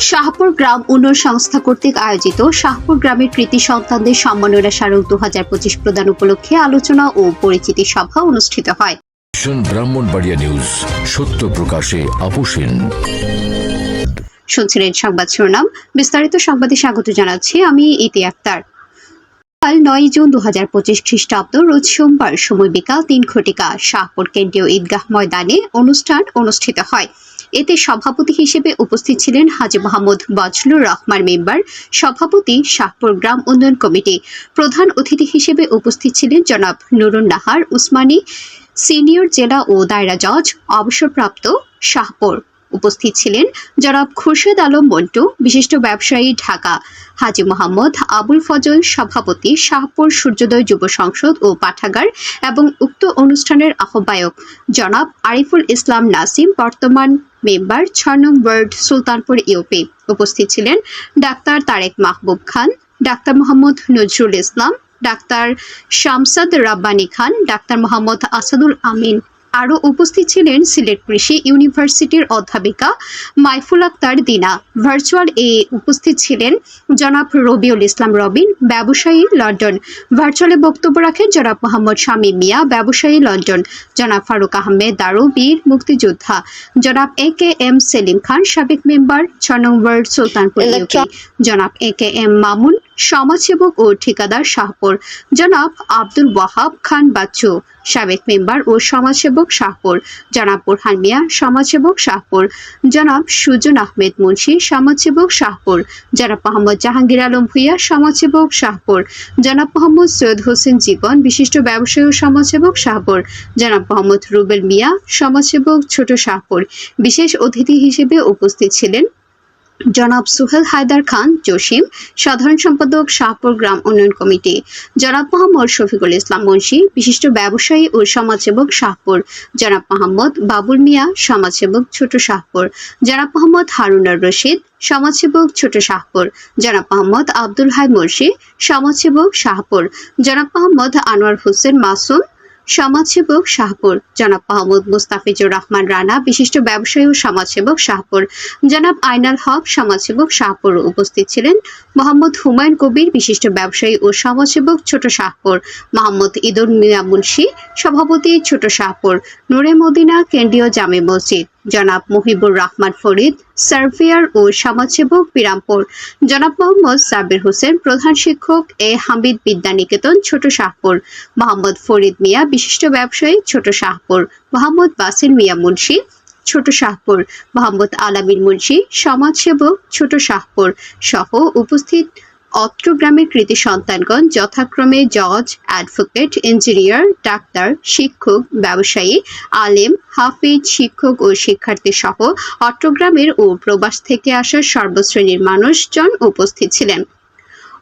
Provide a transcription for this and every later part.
শাহপুর গ্রাম উন্নয়ন সংস্থা কর্তৃক আয়োজিত শাহপুর গ্রামের কৃতি সন্তানদের সম্মাননা স্মারক 2025 প্রদান উপলক্ষে আলোচনা ও পরিচিতি সভা অনুষ্ঠিত হয়। ব্রাহ্মণবাড়িয়া নিউজ, সত্য প্রকাশে আপোষহীন। শুনছিলেন সংবাদ শিরোনাম, বিস্তারিত সংবাদে স্বাগত জানাচ্ছি আমি ইতি আক্তার। কাল 9 জুন 2025 খ্রিস্টাব্দ রোজ সোমবার সময় বিকাল 3 ঘটিকা শাহপুর কেন্দ্রীয় ঈদগাহ ময়দানে অনুষ্ঠান অনুষ্ঠিত হয়। এতে সভাপতি হিসেবে উপস্থিত ছিলেন হাজী মোহাম্মদ বজলুর রহমান মেম্বার, সভাপতি শাহপুর গ্রাম উন্নয়ন কমিটি। প্রধান অতিথি হিসেবে উপস্থিত ছিলেন জনাব নুরুন নাহার উসমানী, সিনিয়র জেলা ও দায়রা জজ অবসরপ্রাপ্ত শাহপুর। উপস্থিত ছিলেন জনাব খুরশেদ আলম মন্টু, বিশিষ্ট ব্যবসায়ী ঢাকা, হাজী মোহাম্মদ আবুল ফজল, সভাপতি শাহপুর সূর্যোদয় যুব সংসদ ও পাঠাগার এবং উক্ত অনুষ্ঠানের আহ্বায়ক জনাব আরিফুল ইসলাম নাসিম, বর্তমান মেম্বার 6 নং ওয়ার্ড সুলতানপুর ইউপি। উপস্থিত ছিলেন ডাক্তার তারেক মাহবুব খান, ডাক্তার মোহাম্মদ নজরুল ইসলাম, ডাক্তার শামসাদ রাব্বানী খান, ডাক্তার মোহাম্মদ আসাদুল আমিন। আরও উপস্থিত ছিলেন সিলেট কৃষি ইউনিভার্সিটির অধ্যাপিকা মাইফুল আক্তার দিনা। ভার্চুয়াল উপস্থিত ছিলেন জনাব রবিউল ইসলাম রবিন, ব্যবসায়ী লন্ডন। ভার্চুয়ালে বক্তব্য রাখেন জনাব মোহাম্মদ শামীম মিয়া, ব্যবসায়ী লন্ডন, জনাব ফারুক আহমেদ দারু, বীর মুক্তিযোদ্ধা, জনাব AKM সেলিম খান, সাবেক মেম্বার 6 নং ওয়ার্ড সুলতানপুর ইউপি, জনাব AKM মামুন, সমাজসেবক ও ঠিকাদার শাহপুর, জনাব আব্দুল ওয়াহাব খান বাচ্চু, সাবেক মেম্বার ও সমাজসেবক শাহপুর, জনাব বুরহান মিয়া, সমাজসেবক শাহপুর, জনাব সুজন আহমেদ মুন্সি, সমাজসেবক শাহপুর, জনাব মোহাম্মদ জাহাঙ্গীর আলম ভুইয়া, সমাজসেবক শাহপুর, জনাব মোহাম্মদ সৈয়দ হোসেন জীবন, বিশিষ্ট ব্যবসায়ী ও সমাজসেবক শাহপুর, জনাব মোহাম্মদ রুবেল মিয়া, সমাজসেবক ছোট শাহপুর। বিশেষ অতিথি হিসেবে উপস্থিত ছিলেন জনাব সুহেল হায়দার খান জসিম, সাধারণ সম্পাদক শাহপুর গ্রাম উন্নয়ন কমিটি, জনাব মোহাম্মদ শফিকুল ইসলাম মুন্সি, বিশিষ্ট ব্যবসায়ী ও সমাজসেবক শাহপুর, জনাব মোহাম্মদ বাবুল মিয়া, সমাজসেবক ছোট শাহপুর, জনাব মোহাম্মদ হারুনার রশিদ, সমাজসেবক ছোট শাহপুর, জনাব মোহাম্মদ আব্দুল হাই মুন্সি, সমাজসেবক শাহপুর, জনাব মোহাম্মদ আনোয়ার হোসেন মাসুম, সমাজসেবক শাহপুর, জনাব মোহাম্মদ মুস্তাফিজুর রহমান রানা, বিশিষ্ট ব্যবসায়ী ও সমাজসেবক শাহপুর, জনাব আইনাল হক, সমাজসেবক শাহপুর। উপস্থিত ছিলেন মোহাম্মদ হুমায়ুন কবির, বিশিষ্ট ব্যবসায়ী ও সমাজসেবক ছোট শাহপুর, মোহাম্মদ ঈদুল মিয়া মুন্সি, সভাপতি ছোট শাহপুর, নূরে মদিনা কেন্দ্রীয় জামে মসজিদ, জনাব মুহিবুর রহমান ফরিদ, সার্ভেয়ার ও সমাজসেবক বিরামপুর, জনাব মোহাম্মদ সাবির হোসেন, প্রধান শিক্ষক হামিদ বিদ্যানিকেতন ছোট শাহপুর, মোহাম্মদ ফরিদ মিয়া, বিশিষ্ট ব্যবসায়ী ছোট শাহপুর, মোহাম্মদ বাসির মিয়া মুন্সি, ছোট শাহপুর, মোহাম্মদ আলামিন মুন্সি, সমাজসেবক ছোট শাহপুর সহ উপস্থিত অত্র গ্রামের কৃতি সন্তানগণ যথাক্রমে জজ, অ্যাডভোকেট, ইঞ্জিনিয়ার, ডাক্তার, শিক্ষক, ব্যবসায়ী, আলেম, হাফিজ, শিক্ষক ও শিক্ষার্থী সহ অত্র গ্রামের ও প্রবাস থেকে আসা সর্বশ্রেণীর মানুষজন উপস্থিত ছিলেন।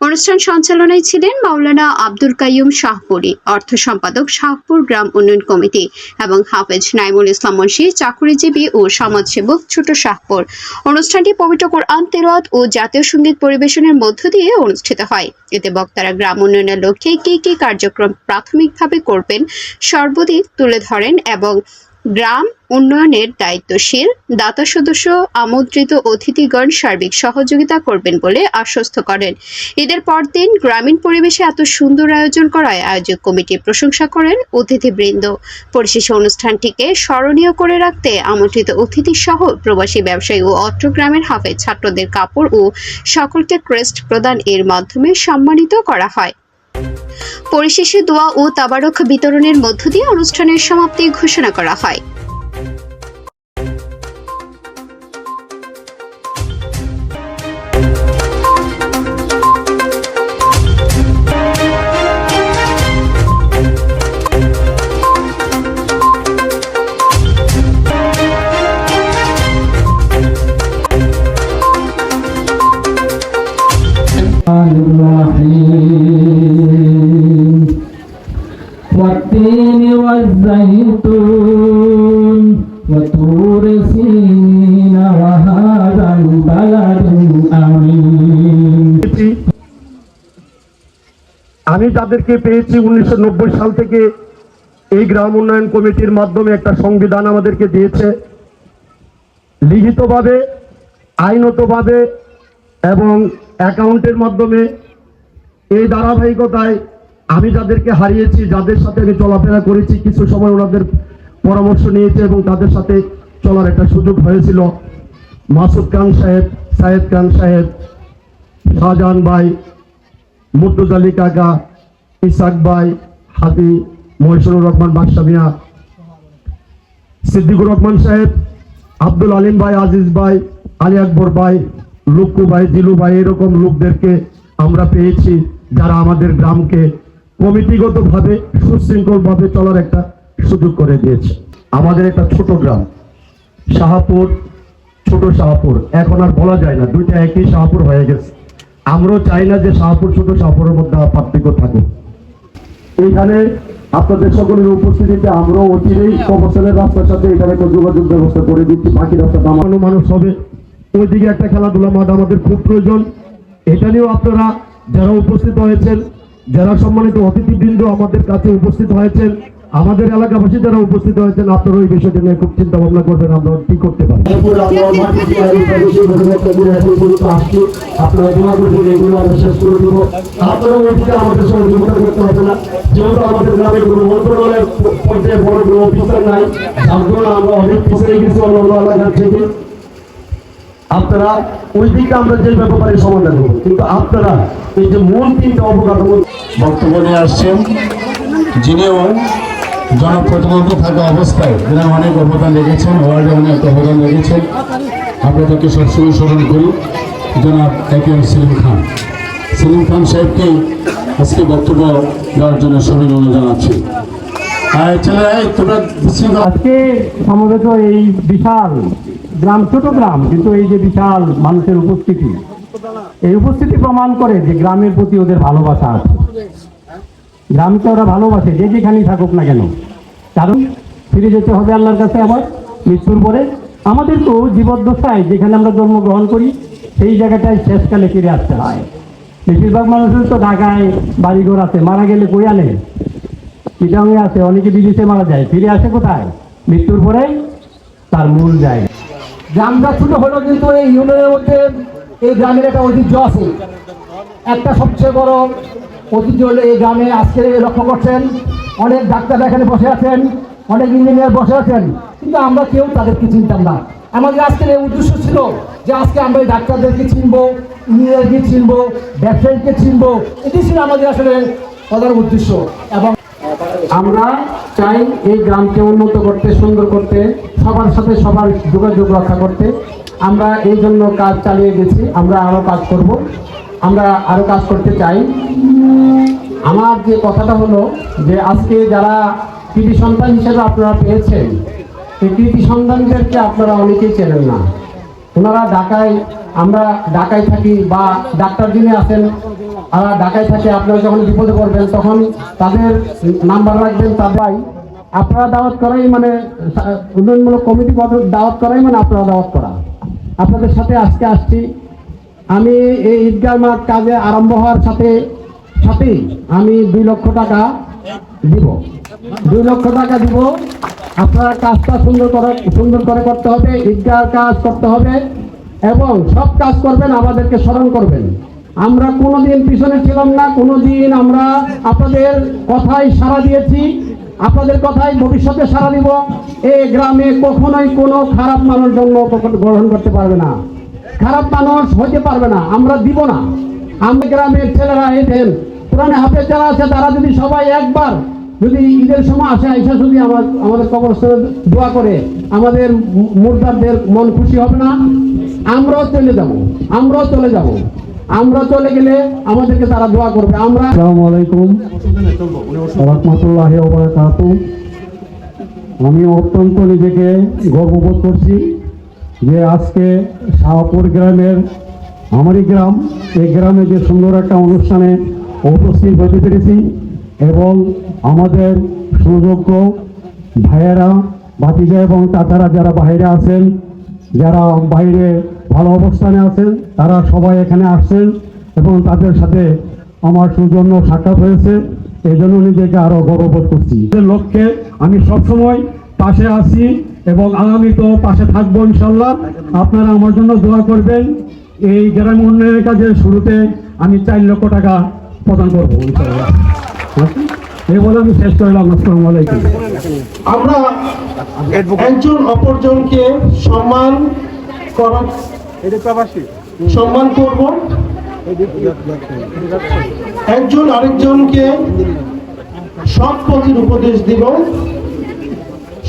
অনুষ্ঠান সঞ্চালনায় ছিলেন মাওলানা আব্দুল কাইয়ুম শাহপুরী, অর্থ সম্পাদক শাহপুর গ্রাম উন্নয়ন কমিটি, এবং হাফেজ নাইমুল ইসলাম মুন্সি, চাকুরিজীবী ও সমাজসেবক ছোট শাহপুর। অনুষ্ঠানটি পবিত্র কোরআন তেলাওয়াত ও জাতীয় সঙ্গীত পরিবেশনের মধ্য দিয়ে অনুষ্ঠিত হয়। এতে বক্তারা গ্রাম উন্নয়নের লক্ষ্যে কি কি কার্যক্রম প্রাথমিকভাবে করবেন সর্বাধিক তুলে ধরেন এবং গ্রাম উন্নয়নের দায়িত্বশীল দাতা সদস্য আমন্ত্রিত অতিথিগণ সার্বিক সহযোগিতা করবেন বলে আশ্বস্ত করেন। ঈদের পরদিন গ্রামীণ পরিবেশে এত সুন্দর আয়োজন করায় আয়োজক কমিটি প্রশংসা করেন অতিথিবৃন্দ। পরিশেষে অনুষ্ঠানটিকে স্মরণীয় করে রাখতে আমন্ত্রিত অতিথি সহ প্রবাসী ব্যবসায়ী ও অত্র গ্রামের হাফেজ ছাত্রদের কাপড় ও সকলকে ক্রেস্ট প্রদান এর মাধ্যমে সম্মানিত করা হয়। পরিশেষে দোয়া ও তাবারক বিতরণের মধ্য দিয়ে অনুষ্ঠানের সমাপ্তি ঘোষণা করা হয়। والتين والزيتون وطور سينين وهذا البلد الأمين। আমি যাদেরকে পেয়েছি 1990 সাল থেকে এই গ্রাম উন্নয়ন কমিটির মাধ্যমে একটা সংবিধান আমাদেরকে দিয়েছে লিখিতভাবে। আইনতভাবে এবং অ্যাকাউন্টের মাধ্যমে এই ধারাবাহিকতায় আমি যাদেরকে হারিয়েছি, যাদের সাথে আমি চলাফেরা করেছি, কিছু সময় ওনাদের পরামর্শ নিয়েছে এবং তাদের সাথে চলার একটা সুযোগ হয়েছিল। মাসুদ খান সাহেব, সায়েদ খান সাহেব, শাহজাহান ভাই, মুর্তজা আলী কাকা, ইসাক ভাই, হাদি, মহিসুর রহমান বাদশা মিয়া, সিদ্দিকুর রহমান সাহেব, আব্দুল আলিম ভাই, আজিজ ভাই, আলী আকবর ভাই, লুক্কু ভাই, জিলু ভাই, এরকম লোকদেরকে আমরা পেয়েছি যারা আমাদের গ্রামকে কমিটিগতভাবে সুশৃঙ্খলভাবে চলার একটা সুযোগ করে দিয়েছে। আমাদের একটা ছোট গ্রাম শাহপুর, ছোট শাহপুর, এখন আর বলা যায় না, দুইটা একই শাহপুর হয়ে গেছে। আমরাও চাই না যে শাহপুর ছোট শাহপুরের মধ্যে পার্থক্য থাকুক। এইখানে আপনাদের সকলের উপস্থিতিতে আমরাও অচিরেই কবরস্থানের রাস্তার সাথে এখানে একটা যোগাযোগ ব্যবস্থা করে দিচ্ছি। বাকি রাস্তাটা আমারও মানুষ হবে, ওইদিকে একটা খেলাধুলা মাঠ আমাদের খুব প্রয়োজন। এটা নিয়েও আপনারা যারা উপস্থিত হয়েছেন, যারা সম্মানিত অতিথিবৃন্দ আমাদের কাছে উপস্থিত হয়েছেন, আমাদের এলাকাবাসী যারা উপস্থিত হয়েছেন, আপনারা ওই বিষয়টা নিয়ে খুব চিন্তা ভাবনা করবেন আমরা কি করতে পারি। আপনারা দোয়া করবেন, এগুলো আমরা শেষ করে দেব। আপনারা ওইদিকে আমাদের সহযোগিতা করতে হবে না, যেহেতু আমাদের গ্রামে কোনো মন্ত্রণালয়ের পর্যায়ে বড় কোনো অফিসার নাই, যার জন্য আমরা অনেক পিছিয়ে গেছি অন্য এলাকার থেকে। আপনারা ওই দিকে আমরা যে ব্যাপারে সমাধান করবো, কিন্তু আপনারা এই যে মূল তিনটা অবকাঠামো বক্তব্য নিয়ে আসছেন, যিনিও জনপ্রতিনিধি থাকা অবস্থায় এরা অনেক অবদান রেখেছেন, ওয়ার্ডে অনেক অবদান রেখেছেন। আমরা তাকে সবসময় স্মরণ করি, জনাব একেএম সেলিম খান। সেলিম খান সাহেবকে আজকে বক্তব্য দেওয়ার জন্য অভিনন্দন জানাচ্ছি। ছেলেরা তোমরা আজকে সমবেত এই বিশাল গ্রাম, ছোট গ্রাম, কিন্তু এই যে বিশাল মানুষের উপস্থিতি, এই উপস্থিতি প্রমাণ করে যে গ্রামের প্রতি ওদের ভালোবাসা আছে। গ্রামকে ওরা ভালোবাসে, যে যেখানেই থাকুক না কেন। কারণ ফিরে যেতে হবে আল্লাহর কাছে আবার মৃত্যুর পরে। আমাদের তো জীবদ্দশায় যেখানে আমরা জন্মগ্রহণ করি সেই জায়গাটায় শেষকালে ফিরে আসতে হয়। বেশিরভাগ মানুষের তো ঢাকায় বাড়িঘর আছে, মারা গেলে কই আনে, চিটাঙে আছে, অনেকে বিদেশে মারা যায়, ফিরে আসে কোথায়? মৃত্যুর পরে তার মূল জায়গা। গ্রামটা ছোট হলেও কিন্তু এই ইউনিয়নের মধ্যে এই গ্রামের একটা ঐতিহ্য আছে। একটা সবচেয়ে বড় ঐতিহ্য হলো এই গ্রামে আজকে লক্ষ্য করছেন অনেক ডাক্তার এখানে বসে আছেন, অনেক ইঞ্জিনিয়ার বসে আছেন, কিন্তু আমরা কেউ তাদেরকে চিনতাম না। আমাদের আজকের এই উদ্দেশ্য ছিল যে আজকে আমরা এই ডাক্তারদেরকে চিনবো, ইঞ্জিনিয়ারকে চিনবো, ব্যবসায়ীকে চিনবো। এটি ছিল আমাদের আসলে প্রধান উদ্দেশ্য। এবং আমরা চাই এই গ্রামকে উন্নত করতে, সুন্দর করতে, সবার সাথে সবার যোগাযোগ রক্ষা করতে। আমরা এই জন্য কাজ চালিয়ে গেছি, আমরা আরও কাজ করব, আমরা আরও কাজ করতে চাই। আমার যে কথাটা হলো যে আজকে যারা কৃতি সন্তান হিসেবে আপনারা পেয়েছেন, এই কৃতি সন্তানদেরকে আপনারা অনেকেই চেনেন না। ওনারা ঢাকায়, আমরা ঢাকায় থাকি, বা ডাক্তার যিনি আছেন আর ঢাকায় থাকে, আপনারা যখন বিপদে পড়বেন তখন তাদের নাম্বার রাখবেন। তাদের আপনারা দাওয়াত করাই মানে উন্নয়নমূলক কমিটি দাওয়াত করাই মানে আপনারা দাওয়াত করা। আপনাদের সাথে আজকে আসছি আমি। এই ঈদগাহ মাঠ কাজে আরম্ভ হওয়ার সাথেই আমি 2 লক্ষ টাকা দিব, 2 লক্ষ টাকা দিব। আপনারা কাজটা সুন্দর করে করতে হবে, ঈদগাহ কাজ করতে হবে এবং সব কাজ করবেন, আমাদেরকে স্মরণ করবেন। আমরা কোনোদিন পিছনে ছিলাম না, কোনোদিন আমরা আপনাদের কথাই সাড়া দিয়েছি, আপনাদের কথাই ভবিষ্যতে সাড়া দিব। এই গ্রামে কখনোই কোনো খারাপ মানুষ জন্ম গ্রহণ করতে পারবে না, খারাপ মানুষ হইতে পারবে না, আমরা দিব না। আমরা গ্রামের ছেলেরা এসেন, পুরানে হাফেজ যারা আছে তারা যদি সবাই একবার যদি ঈদের সময় আসে, আইসা যদি আমাদের কবরস্থানে দোয়া করে, আমাদের মুর্দারদের মন খুশি হবে না? আমরাও চলে যাব, আমরা চলে গেলে আমাদেরকে তারা দোয়া করবে। আমরা আসসালামু আলাইকুম রাহমাতুল্লাহি ওয়া বারাকাতুহু। আমি অত্যন্ত নিজেকে গর্ববোধ করছি যে আজকে শাহপুর গ্রামের, আমারই গ্রাম, এই গ্রামে যে সুন্দর একটা অনুষ্ঠানে উপস্থিত হতে পেরেছি এবং আমাদের সুযোগ্য ভাইয়েরা, ভাতিজা এবং চাচারা যারা বাইরে আছেন, যারা বাইরে ভালো অবস্থানে আছেন, তারা সবাই এখানে আসছেন এবং তাদের সাথে আমার সৌজন্য সাক্ষাৎ হয়েছে। এই জন্য নিজেকে আরো গর্ববোধ করছি। লক্ষ্যে আমি সবসময় পাশে আছি এবং আগামী তো পাশে থাকবো ইনশাল্লাহ। আপনারা আমার জন্য দোয়া করবেন। এই গ্রাম উন্নয়নের কাজের শুরুতে আমি 4 লক্ষ টাকা প্রদান করবো ইনশাল্লাহ। এই বলে আমি শেষ করলাম। আসসালামু আলাইকুম। আমরা একজন অপরজনকে সম্মান করব, একজন আরেকজনকে সৎ পথের উপদেশ দিব,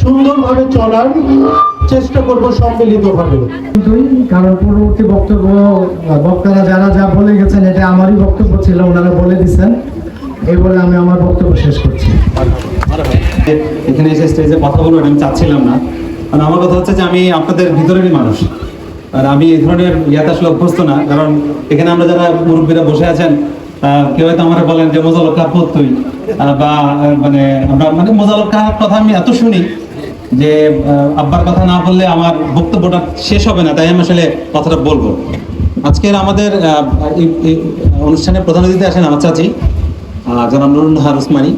সুন্দরভাবে চলার চেষ্টা করব সম্মিলিতভাবে। কারণ পূর্ববর্তী বক্তারা যারা যা বলে গেছেন এটা আমারই বক্তব্য ছিল, ওনারা বলে দিচ্ছেন। এই বলে আমি আমার বক্তব্য শেষ করছি। এখানে এসে স্টেজে কথা বলবো আমি চাচ্ছিলাম না, কারণ আমার কথা হচ্ছে যে আমি আপনাদের ভিতরেরই মানুষ, আর আমি এই ধরনের ইয়াতে আসলে অভ্যস্ত না। কারণ এখানে আমরা যারা মুরব্বীরা বসে আছেন, কেউ হয়তো আমরা বলেন যে মোজালক কাপ তুই, বা মানে আমরা মানে মোজালক কাপ কথা আমি এত শুনি যে আব্বার কথা না বললে আমার বক্তব্যটা শেষ হবে না, তাই আমি আসলে কথাটা বলবো। আজকের আমাদের অনুষ্ঠানে প্রধান অতিথি আসেন আমার চাচি, জনাব নুরুন নাহার উসমানী।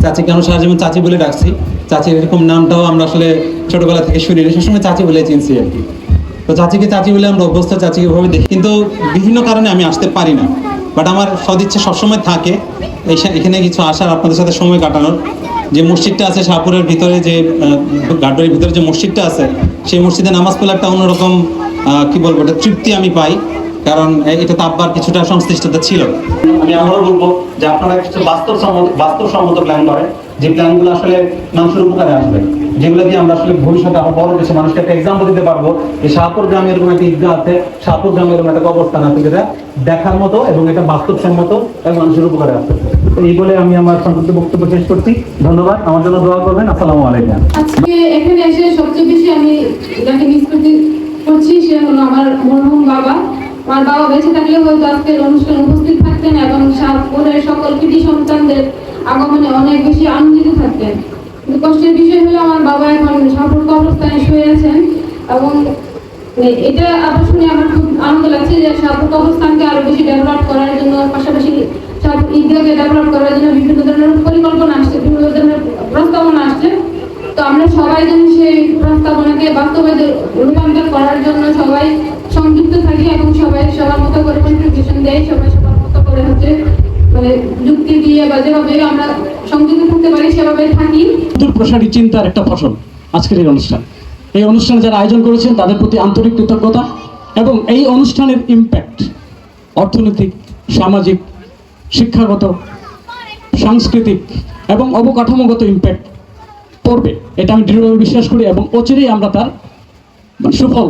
চাচিকে আমরা সারা জীবন চাচি বলে ডাকছি। চাচির এরকম নামটাও আমরা আসলে ছোটবেলা থেকে শুনিনি, সবসময় চাচি বলে চিনছি আর কি। তো চাচিকে চাচি বলে আমরা অভ্যস্ত, চাচিকে ওভাবে দেখি। কিন্তু বিভিন্ন কারণে আমি আসতে পারি না, বাট আমার সদিচ্ছা সবসময় থাকে এখানে কিছু আসার, আপনাদের সাথে সময় কাটানোর। যে মসজিদটা আছে শাহপুরের ভিতরে, যে ঘাটবাড়ির ভিতরে যে মসজিদটা আছে, সেই মসজিদে নামাজ পড়লে একটা অন্যরকম কি বলবো, একটা তৃপ্তি আমি পাই। কারণ এটা তো আব্বার কিছুটা সংশ্লিষ্টতা ছিল। আমি আবারও বলবো যে আপনারা কিছু বাস্তবসম্মত প্ল্যান করেন, যে প্ল্যানগুলো আসলে মানুষের উপকারে আসবে, যেগুলো দিয়ে আমরা আসলে ভবিষ্যতে আরো বড় কিছু মানুষকে একটা এক্সাম্পল দিতে পারবো। এই শাহপুর গ্রামে এরকম একটা ঈদগাহ আছে, শাহপুর গ্রামে এরকম একটা কবরস্থান আছে, যেটা দেখার মতো এবং এটা বাস্তবসম্মত এবং মানুষের উপকারে আসবে। এই বলে আমি আমার সংক্ষিপ্ত বক্তব্য শেষ করছি। ধন্যবাদ, আমার জন্য দোয়া করবেন। আসসালামু আলাইকুম। আজকে এখানে এসে সবচেয়ে বেশি আমি যাকে মিস করছি সে হলো আমার মরহুম বাবা। আমার বাবা বেঁচে থাকলে হয়তো আজকের অনুষ্ঠানে উপস্থিত থাকতেন এবং শাহপুরের সকল কৃতি সন্তানদের আগমনে অনেক বেশি আনন্দিত থাকতেন। কিন্তু কষ্টের বিষয় হলো আমার বাবা এখন শাহপুর কবরস্থানে শুয়ে আছেন, এবং এটা আবার শুনে আমার খুব আনন্দ লাগছে যে শাহপুর কবরস্থানকে আরো বেশি ডেভেলপ করার জন্য, পাশাপাশি শাহপুর ঈদগাহকে ডেভেলপ করার জন্য বিভিন্ন ধরনের পরিকল্পনা আসছে, বিভিন্ন ধরনের প্রস্তাবনা আসছে। তো আমরা সবাই যেন সেই প্রস্তাবনাকে বাস্তবে রূপান্তর করার জন্য সবাই সংযুক্ত থাকি এবং সবাই সবার মতো করে কন্ট্রিবিউশন দেয়, সবাই সবার মতো করে হচ্ছে মানে যুক্তি দিয়ে বা যেভাবে আমরা সংযুক্ত থাকতে পারি সেভাবে থাকি। দূরপ্রসারী চিন্তার একটা ফসল আজকের এই অনুষ্ঠান। এই অনুষ্ঠানে যারা আয়োজন করেছেন তাদের প্রতি আন্তরিক কৃতজ্ঞতা, এবং এই অনুষ্ঠানের ইম্প্যাক্ট অর্থনৈতিক, সামাজিক, শিক্ষাগত, সাংস্কৃতিক এবং অবকাঠামোগত ইম্প্যাক্ট পড়বে, এটা আমি দৃঢ়ভাবে বিশ্বাস করি। এবং অচিরেই আমরা তার সুফল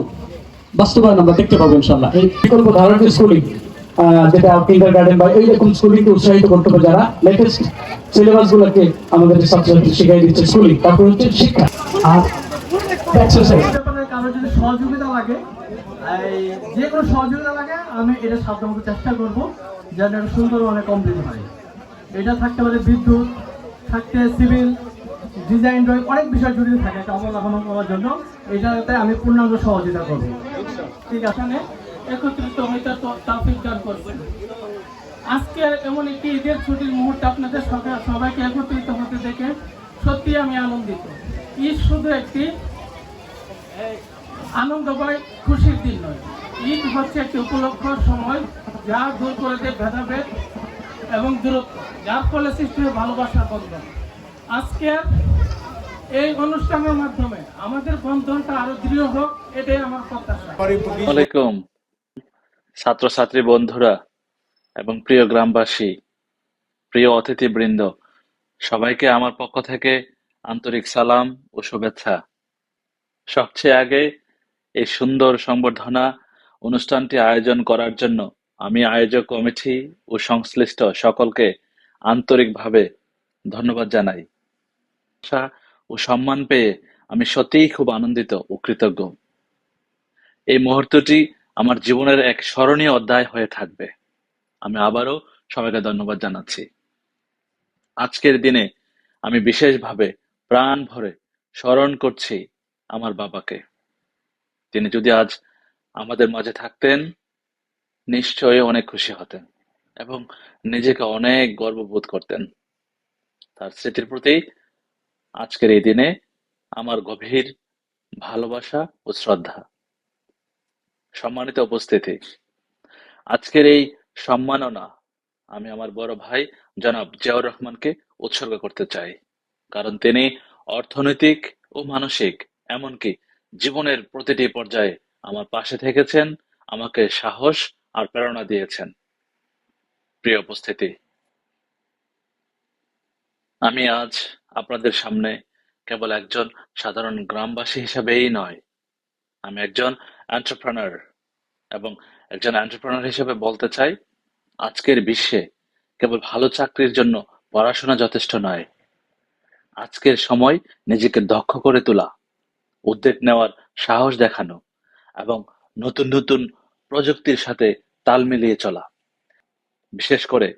বাস্তবায়ন আমরা দেখতে পাবো ইনশাল্লাহ। এই বিকল্প ধারণের স্কুলিং, যেটা কিন্ডারগার্টেন বা এইরকম স্কুলিংকে উৎসাহিত করতে হবে, যারা লেটেস্ট সিলেবাস গুলোকে আমাদের ছাত্রছাত্রী শিখাই দিচ্ছে স্কুলিং, তারপর হচ্ছে শিক্ষা আর এক্সারসাইজ। কারো যদি সহযোগিতা লাগে, যে কোনো সহযোগিতা লাগে, আমি এটা সাধ্যমতো চেষ্টা করব যেন এটা সুন্দরভাবে কমপ্লিট হয়। এটা থাকতে পারে বিদ্যুৎ, থাকতে সিভিল ডিজাইন, ড্রয়িং, অনেক বিষয় জড়িত থাকে এটা অবলম্বন করার জন্য। এটাতে আমি পূর্ণাঙ্গ সহযোগিতা করব। ঠিক আছে, একত্রিত হইতে তৌফিক দান করবেন। আজকের এমন একটি ঈদের ছুটির মুহূর্তে আপনাদের সবাইকে একত্রিত হতে দেখে সত্যি আমি আনন্দিত। ঈদ শুধু একটি আনন্দময় খুশির দিন নয়, ঈদ হচ্ছে একটি উপলক্ষের সময় যা দূর করে দেয় ভেদাভেদ এবং দূরত্ব, যার ফলে সৃষ্টি হয় ভালোবাসার বন্ধন। আজকের এই অনুষ্ঠানের মাধ্যমে আমাদের বন্ধনটা আরো দৃঢ় হোক, এটাই আমার প্রত্যাশা। ওয়ালাইকুম ছাত্রছাত্রী বন্ধুরা এবং প্রিয় গ্রামবাসী, প্রিয় অতিথিবৃন্দ, সবাইকে আমার পক্ষ থেকে আন্তরিক সালাম ও শুভেচ্ছা। সবচেয়ে আগে এই সুন্দর সংবর্ধনা অনুষ্ঠানটি আয়োজন করার জন্য আমি আয়োজক কমিটি ও সংশ্লিষ্ট সকলকে আন্তরিকভাবে ধন্যবাদ জানাই। আশা ও সম্মান পেয়ে আমি সত্যিই খুব আনন্দিত ও কৃতজ্ঞ। এই মুহূর্তটি আমার জীবনের এক স্মরণীয় অধ্যায় হয়ে থাকবে। আমি আবারও সবাইকে ধন্যবাদ জানাচ্ছি। আজকের দিনে আমি বিশেষভাবে প্রাণ ভরে স্মরণ করছি আমার বাবাকে। তিনি যদি আজ আমাদের মাঝে থাকতেন, নিশ্চয়ই অনেক খুশি হতেন এবং নিজেকে অনেক গর্ববোধ করতেন। তার স্মৃতির প্রতি আজকের এই দিনে আমার গভীর ভালোবাসা ও শ্রদ্ধা। সম্মানিত উপস্থিতি, আজকের এই সম্মাননা আমি আমার বড় ভাই জনাব জিয়াউর রহমানকে উৎসর্গ করতে চাই, কারণ তিনি অর্থনৈতিক ও মানসিক এমনকি জীবনের প্রতিটি পর্যায়ে আমার পাশে থেকেছেন, আমাকে সাহস আর প্রেরণা দিয়েছেন। প্রিয় উপস্থিতি, আমি আজ আপনাদের সামনে কেবল একজন সাধারণ গ্রামবাসী হিসেবেই নয়, আমি একজন এন্টারপ্রেনার, এবং একজন এন্টারপ্রেনার হিসেবে বলতে চাই, আজকের বিশ্বে কেবল ভালো চাকরির জন্য পড়াশোনা যথেষ্ট নয়। আজকের সময় নিজেকে দক্ষ করে তোলা, উদ্যোগ নেওয়ার সাহস দেখানো এবং নতুন নতুন প্রযুক্তির সাথে তাল মিলিয়ে চলা। বিশেষ করে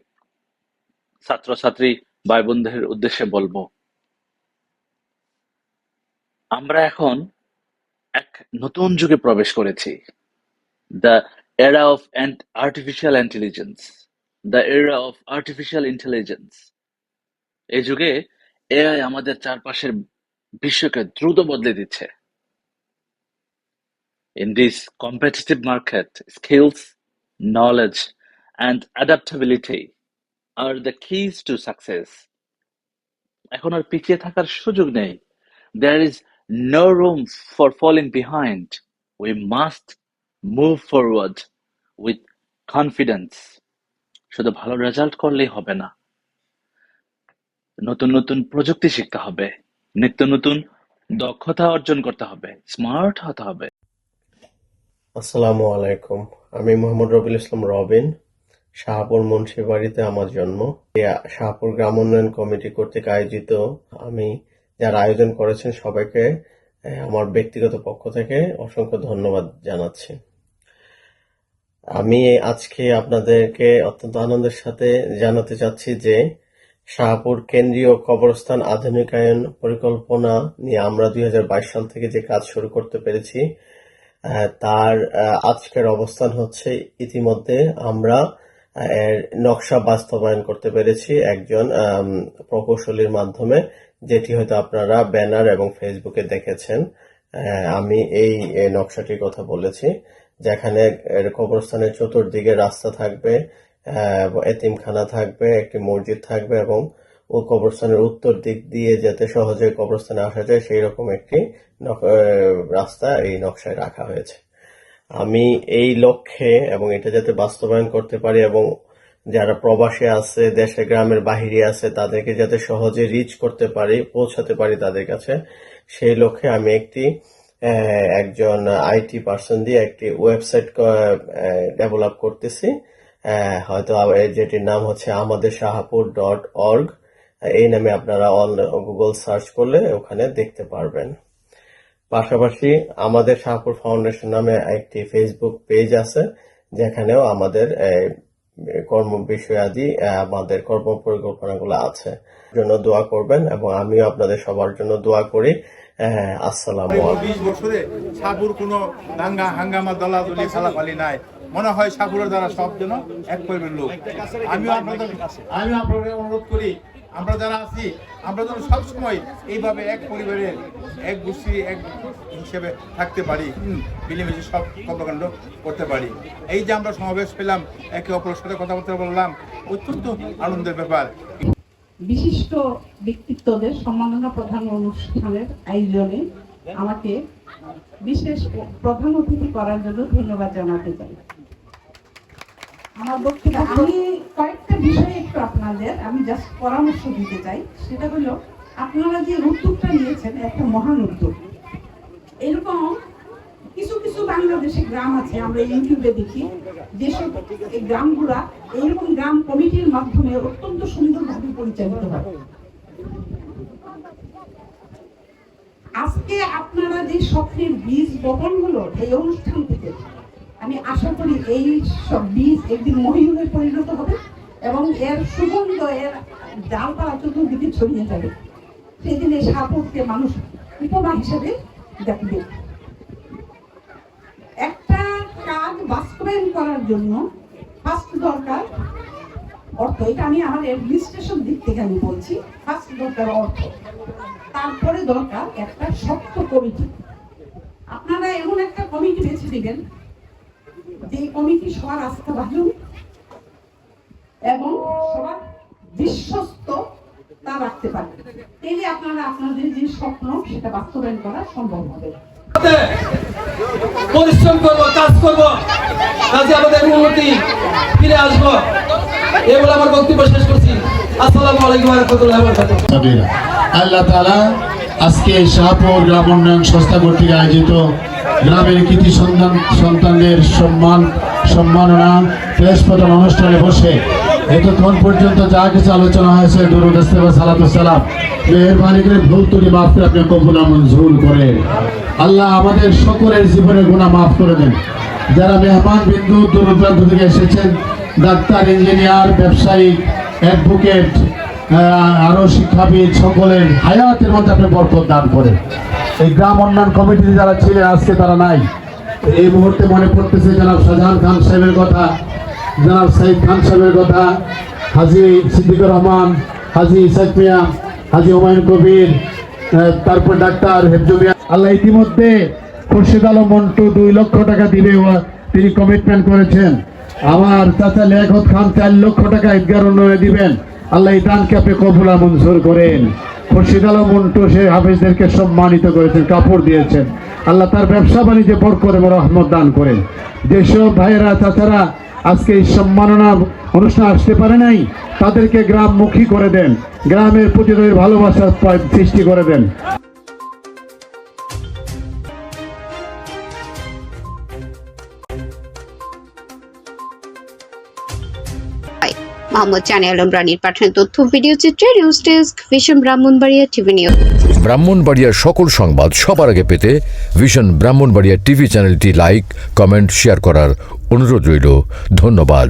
ছাত্রছাত্রী ভাই বোনদের উদ্দেশ্যে বলবো, আমরা এখন এক নতুন যুগে প্রবেশ করেছি, the era of artificial intelligence, the era of artificial intelligence। এই যুগে এআই আমাদের চারপাশের বিশ্বকে দ্রুত বদলে দিচ্ছে। In this competitive market, skills, knowledge, and adaptability are the keys to success. এখন আর পিছিয়ে থাকার সুযোগ নেই। There is no room for falling behind. We must move forward with confidence. শুধু ভালো রেজাল্ট করলেই হবে না, নতুন নতুন প্রযুক্তি শিখতে হবে, নিত্য নতুন দক্ষতা অর্জন করতে হবে, স্মার্ট হতে হবে। আসসালামু আলাইকুম। আমি মোহাম্মদ রবিউল ইসলাম রবিন। শাহপুর মুন্সিবাড়িতে আমার জন্ম। শাহপুর গ্রাম উন্নয়ন কমিটি কর্তৃক আয়োজিত আমি যারা আয়োজন করেছেন সবাইকে আমার ব্যক্তিগত পক্ষ থেকে অসংখ্য ধন্যবাদ জানাচ্ছি। আমি আজকে আপনাদেরকে অত্যন্ত আনন্দের সাথে জানাতে চাচ্ছি যে শাহপুর কেন্দ্রীয় কবরস্থান আধুনিকায়ন পরিকল্পনা নিয়ে আমরা 2022 সাল থেকে যে কাজ শুরু করতে পেরেছি তার আজকের অবস্থান হচ্ছে ইতিমধ্যে আমরা এর নকশা বাস্তবায়ন করতে পেরেছি একজন প্রকৌশলীর মাধ্যমে, যেটি হয়তো আপনারা ব্যানার এবং ফেসবুকে দেখেছেন। আমি এই নকশাটির কথা বলেছি, যেখানে কবরস্থানের চতুর্দিকে রাস্তা থাকবে, এতিমখানা থাকবে, একটি মসজিদ থাকবে এবং ও কবরস্থানের উত্তর দিক দিয়ে যাতে সহজে কবরস্থানে আসা যায় সেই রকম একটি রাস্তা এই নকশায় রাখা হয়েছে। আমি এই লক্ষ্যে এবং এটা যাতে বাস্তবায়ন করতে পারি এবং যারা প্রবাসী আছে, দেশে গ্রামের বাহিরে আছে, তাদেরকে যাতে সহজে রিচ করতে পারি, পৌঁছাতে পারি তাদের কাছে, সেই লক্ষ্যে আমি একজন আইটি পার্সন দিয়ে একটি ওয়েবসাইট ডেভেলপ করতেছি, হয়তো যেটির নাম হচ্ছে amadershahapoor.org। এই নামে আপনারা গুগল সার্চ করলে ওখানে দেখতে পারবেন। পাশাপাশি আমাদের শাহপুর ফাউন্ডেশন নামে একটি ফেসবুক পেজ আছে, যেখানেও আমাদের কর্ম বিষয়াদি আমাদের কর্ম পরিকল্পনাগুলো আছে। জন্য দোয়া করবেন এবং আমিও আপনাদের সবার জন্য দোয়া করি। আসসালামু আলাইকুম। 20 বছরে শাহপুর কোনো দাঙ্গা হাঙ্গামা দলাদলি ফালাফালি নাই, মনে হয় শাহপুরের দ্বারা সব যেন এক পরিবারের লোক। আমিও আপনাদের অনুরোধ করি, আমরা যারা আছি আমরা যেন সবসময় এইভাবে এক পরিবারের এক গোষ্ঠী এক হিসেবে থাকতে পারি, মিলেমিশে সব কর্মকাণ্ড করতে পারি। এই যে আমরা সমাবেশ পেলাম, একে অপরের সাথে কথাবার্তা বললাম, অত্যন্ত আনন্দের ব্যাপার। বিশিষ্ট ব্যক্তিত্বদের সম্মাননা প্রধান অনুষ্ঠানের আয়োজনে আমাকে বিশেষ প্রধান অতিথি করার জন্য ধন্যবাদ জানাতে চাই। আমার বক্তব্য আমি কয়েকটা বিষয়ে একটু আপনাদের আমি জাস্ট পরামর্শ দিতে চাই। সেটা হলো, আপনারা যে উদ্যোগটা নিয়েছেন একটা মহান উদ্যোগ। এরকম কিছু কিছু বাংলাদেশে গ্রাম আছে, আমরা ইউটিউবে দেখি, যেসব গ্রামগুলা এইরকম গ্রাম কমিটির মাধ্যমে অত্যন্ত সুন্দরভাবে পরিচালিত হয়। আজকে আপনারা যে স্বপ্নের বীজ বপন হলো এই অনুষ্ঠান থেকে, আমি আশা করি এই সব বীজ একদিন মহিমে পরিণত হবে এবং এর সুগন্ধ এর ডালপালা চতুর্দিকে ছড়িয়ে যাবে। সেদিন এই শাহপুরকে মানুষ উপমা হিসেবে দেখবে। একটা কাজ বাস্তবায়ন করার জন্য ফার্স্ট দরকার অর্থ। এটা আমি আমার অ্যাডমিনিস্ট্রেশন দিক থেকে আমি বলছি, ফার্স্ট দরকার অর্থ, তারপরে দরকার একটা শক্ত কমিটি। আপনারা এমন একটা কমিটি বেছে দিবেন যে কমিটি সবার আস্থা ভাজন এবং সবার বিশ্বস্ত তা রাখতে পারে, তাহলে আপনারা আপনাদের যে স্বপ্ন সেটা বাস্তবায়ন করা সম্ভব হবে। পরিশ্রম করব, কাজ করব, কাজে আমাদের উন্নতি ফিরে আসবো, এগুলো আমার বক্তব্য শেষ করছি। আসসালামু আলাইকুম ওয়া রাহমাতুল্লাহি ওয়া বারাকাতুহু। আল্লাহ তাআলা আজকে শাহপুর গ্রাম উন্নয়ন সংস্থা কর্তৃক আয়োজিত গ্রামের কৃতি সন্তানদের সম্মাননা প্রেস প্রদান অনুষ্ঠানে বসে এতক্ষণ পর্যন্ত যা কিছু আলোচনা হয়েছে দুরূদ ইস্তেগফার সালাতুস সালাম, মেহেরবানি করে ভুল ত্রুটি মাফ করে আপনি কবুল মঞ্জুর করে আল্লাহ আমাদের সকলের জীবনের গুনাহ মাফ করে দেন। যারা মেহমান বিন্দু দূর দূরান্ত থেকে এসেছেন, ডাক্তার, ইঞ্জিনিয়ার, ব্যবসায়ী, অ্যাডভোকেট, আরো শিক্ষাবিদ, সকলের হায়াতের মধ্যে আপনি বরকত দান করেন। এই গ্রাম উন্নয়ন কমিটিতে যারা ছিলেন আজকে তারা নাই, এই মুহূর্তে মনে পড়তেছে জনাব শাহজাহান খান সাহেবের কথা, জনাব সাইদ খান সাহেবের কথা, হাজী সিদ্দিকুর রহমান, হাজী ইসাক মিয়া, হাজী হুমায়ুন কবির, তারপর ডাক্তার হেফজু মিয়া। আল্লাহ ইতিমধ্যে খুরশিদ আলম মন্টু 2 লক্ষ টাকা দিবে তিনি কমিটমেন্ট করেছেন। আমার চাচা লিয়াকত খান 4 লক্ষ টাকা ঈদগাহ উন্নয়নে দিবেন। আল্লাহ এই দানকে আপনি কবুল মঞ্জুর করেন। খুরশিদ আলম মন্টু সে হাফেজদেরকে সম্মানিত করেছেন, কাপড় দিয়েছেন। আল্লাহ তার ব্যবসা বাণিজ্যে বরকত এবং রহমত দান করেন। যেসব ভাইয়েরা চাচারা আজকে এই সম্মাননা অনুষ্ঠান আসতে পারে নাই, তাদেরকে গ্রামমুখী করে দেন, গ্রামের প্রতি তাদের ভালোবাসার সৃষ্টি করে দেন। মোহাম্মদ জানে আলম রানীর পাঠানো তথ্য ভিডিও চিত্রে news desk, vision Brahmanbaria TV news. ব্রাহ্মণবাড়িয়ার সকল সংবাদ সবার আগে পেতে ভিশন ব্রাহ্মণবাড়িয়া টিভি চ্যানেলটি লাইক, কমেন্ট, শেয়ার করার অনুরোধ রইল। ধন্যবাদ।